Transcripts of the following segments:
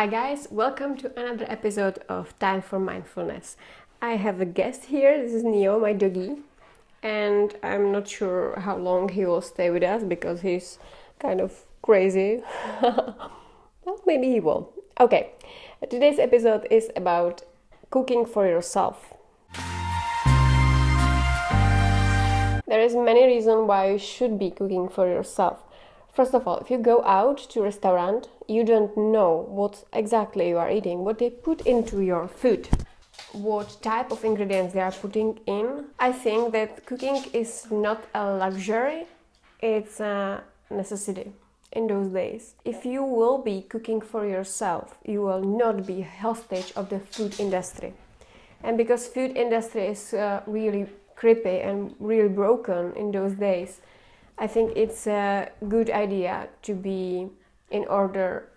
Hi guys, welcome to another episode of Time for Mindfulness. I have a guest here. This is Neo, my doggy, and I'm not sure how long he will stay with us because he's kind of crazy. Well, maybe he will. Okay, today's episode is about cooking for yourself. There is many reasons why you should be cooking for yourself. First of all, if you go out to a restaurant, you don't know what exactly you are eating, what they put into your food, what type of ingredients they are putting in. I think that cooking is not a luxury, it's a necessity in those days. If you will be cooking for yourself, you will not be hostage of the food industry. And because food industry is really creepy and really broken in those days, I think it's a good idea to be in order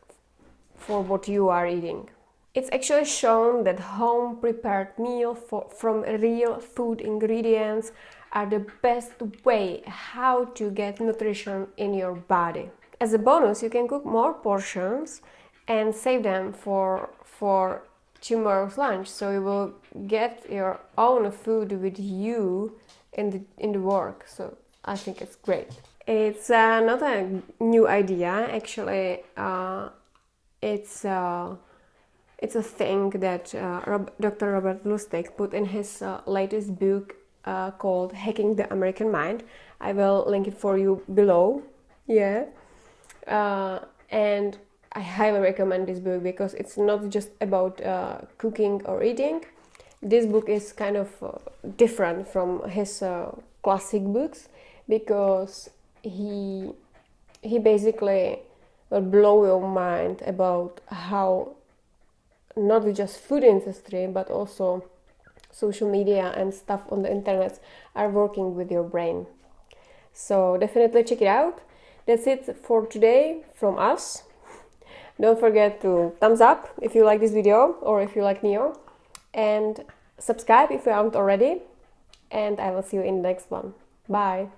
for what you are eating. It's actually shown that home prepared meals from real food ingredients are the best way how to get nutrition in your body. As a bonus, you can cook more portions and save them for tomorrow's lunch, so you will get your own food with you in the work. So I think it's great. It's not a new idea, actually. It's a thing that Dr. Robert Lustig put in his latest book called Hacking the American Mind. I will link it for you below. Yeah. And I highly recommend this book because it's not just about cooking or eating. This book is kind of different from his classic books because he basically will blow your mind about how not just food industry but also social media and stuff on the internet are working with your brain. So definitely check it out. That's it for today from us. Don't forget to thumbs up if you like this video or if you like Neo, and subscribe if you haven't already, and I will see you in the next one. Bye.